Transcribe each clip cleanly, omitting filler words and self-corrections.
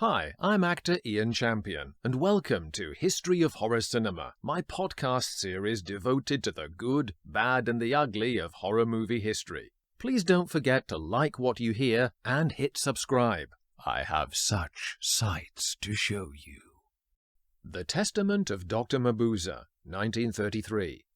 Hi, I'm actor Ian Champion, and welcome to History of Horror Cinema, my podcast series devoted to the good, bad, and the ugly of horror movie history. Please don't forget to like what you hear and hit subscribe. I have such sights to show you. The Testament of Dr. Mabuse, 1933.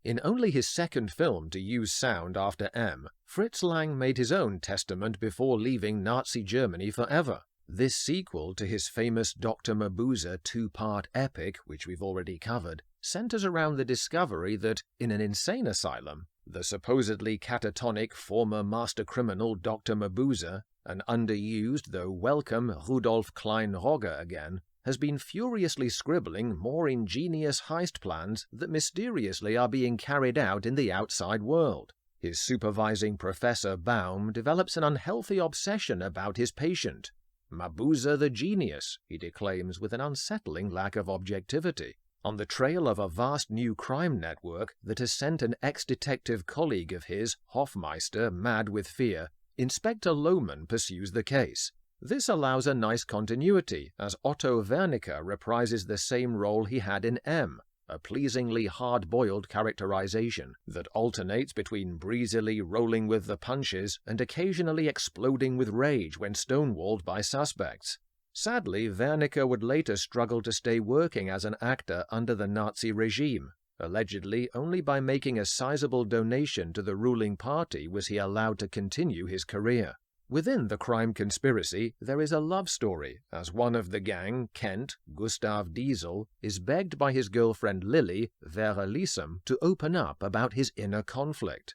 In only his second film to use sound after M, Fritz Lang made his own testament before leaving Nazi Germany forever. This sequel to his famous Dr. Mabuse two-part epic, which we've already covered, centers around the discovery that, in an insane asylum, the supposedly catatonic former master criminal Dr. Mabuse, an underused though welcome Rudolf Klein-Rogge again, has been furiously scribbling more ingenious heist plans that mysteriously are being carried out in the outside world. His supervising Professor Baum develops an unhealthy obsession about his patient. Mabuse the genius, he declaims with an unsettling lack of objectivity. On the trail of a vast new crime network that has sent an ex-detective colleague of his, Hofmeister, mad with fear, Inspector Lohmann pursues the case. This allows a nice continuity, as Otto Wernicke reprises the same role he had in M, a pleasingly hard-boiled characterization that alternates between breezily rolling with the punches and occasionally exploding with rage when stonewalled by suspects. Sadly, Wernicke would later struggle to stay working as an actor under the Nazi regime. Allegedly, only by making a sizable donation to the ruling party was he allowed to continue his career. Within the crime conspiracy, there is a love story, as one of the gang, Kent, Gustav Diesel, is begged by his girlfriend Lily, Vera Lissum, to open up about his inner conflict.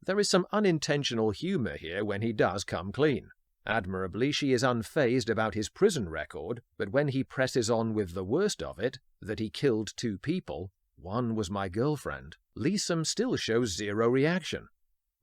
There is some unintentional humor here when he does come clean. Admirably, she is unfazed about his prison record, but when he presses on with the worst of it, that he killed 2 people, one was my girlfriend, Lissum still shows zero reaction.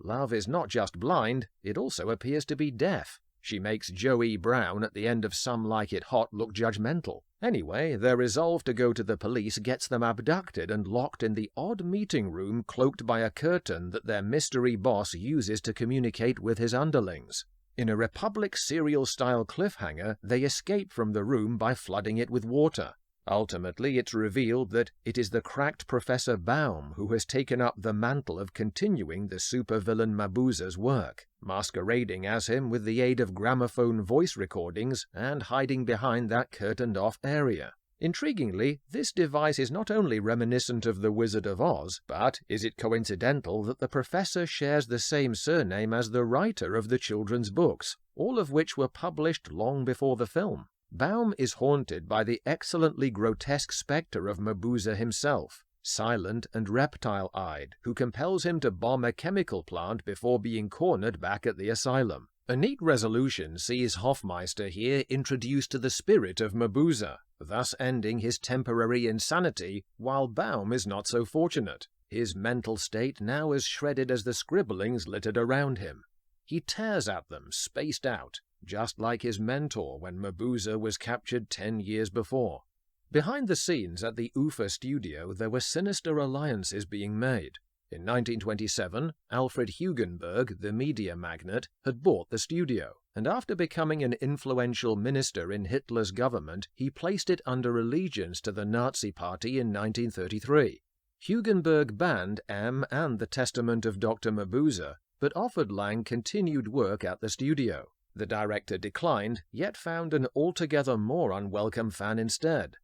Love is not just blind, it also appears to be deaf. She makes Joey Brown at the end of Some Like It Hot look judgmental. Anyway, their resolve to go to the police gets them abducted and locked in the odd meeting room cloaked by a curtain that their mystery boss uses to communicate with his underlings. In a Republic serial-style cliffhanger, they escape from the room by flooding it with water. Ultimately, it's revealed that it is the cracked Professor Baum who has taken up the mantle of continuing the supervillain Mabuse's work, masquerading as him with the aid of gramophone voice recordings and hiding behind that curtained-off area. Intriguingly, this device is not only reminiscent of the Wizard of Oz, but is it coincidental that the professor shares the same surname as the writer of the children's books, all of which were published long before the film? Baum is haunted by the excellently grotesque spectre of Mabuse himself, silent and reptile-eyed, who compels him to bomb a chemical plant before being cornered back at the asylum. A neat resolution sees Hofmeister here introduced to the spirit of Mabuse, thus ending his temporary insanity, while Baum is not so fortunate, his mental state now as shredded as the scribblings littered around him. He tears at them, spaced out, just like his mentor when Mabuse was captured 10 years before. Behind the scenes at the UFA studio, there were sinister alliances being made. In 1927, Alfred Hugenberg, the media magnate, had bought the studio, and after becoming an influential minister in Hitler's government, he placed it under allegiance to the Nazi Party in 1933. Hugenberg banned M and the Testament of Dr. Mabuse, but offered Lang continued work at the studio. The director declined, yet found an altogether more unwelcome fan instead.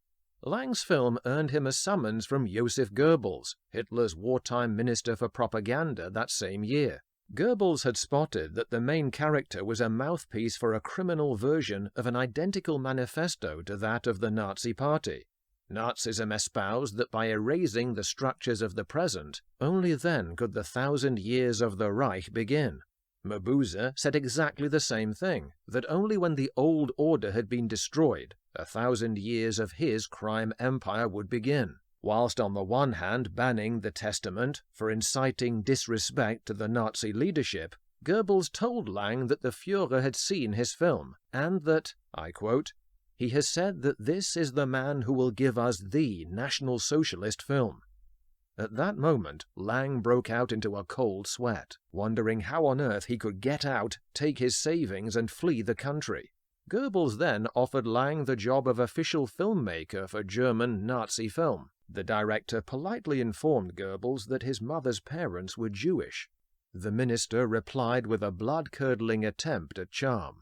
Lang's film earned him a summons from Joseph Goebbels, Hitler's wartime minister for propaganda, that same year. Goebbels had spotted that the main character was a mouthpiece for a criminal version of an identical manifesto to that of the Nazi Party. Nazism espoused that by erasing the structures of the present, only then could the 1,000 years of the Reich begin. Mabuse said exactly the same thing, that only when the old order had been destroyed, 1,000 years of his crime empire would begin. Whilst on the one hand banning the Testament for inciting disrespect to the Nazi leadership, Goebbels told Lang that the Führer had seen his film, and that, I quote, "He has said that this is the man who will give us the National Socialist film." At that moment, Lang broke out into a cold sweat, wondering how on earth he could get out, take his savings, and flee the country. Goebbels then offered Lang the job of official filmmaker for German Nazi film. The director politely informed Goebbels that his mother's parents were Jewish. The minister replied with a blood-curdling attempt at charm.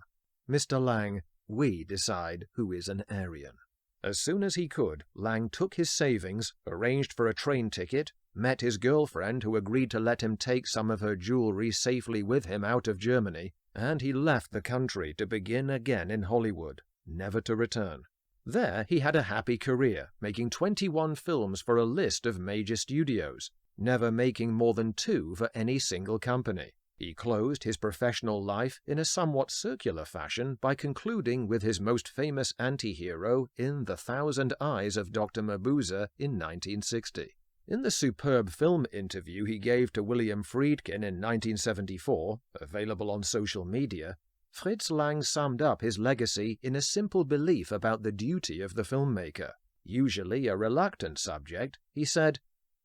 "Mr. Lang, we decide who is an Aryan." As soon as he could, Lang took his savings, arranged for a train ticket, met his girlfriend who agreed to let him take some of her jewelry safely with him out of Germany, and he left the country to begin again in Hollywood, never to return. There he had a happy career, making 21 films for a list of major studios, never making more than 2 for any single company. He closed his professional life in a somewhat circular fashion by concluding with his most famous anti-hero in The Thousand Eyes of Dr. Mabuse in 1960. In the superb film interview he gave to William Friedkin in 1974, available on social media, Fritz Lang summed up his legacy in a simple belief about the duty of the filmmaker. Usually a reluctant subject, he said,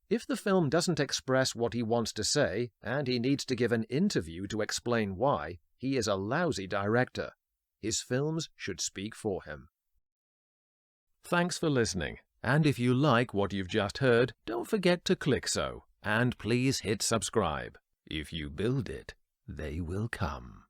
"If the film doesn't express what he wants to say, and he needs to give an interview to explain why, he is a lousy director. His films should speak for him." Thanks for listening, and if you like what you've just heard, don't forget to click so, and please hit subscribe. If you build it, they will come.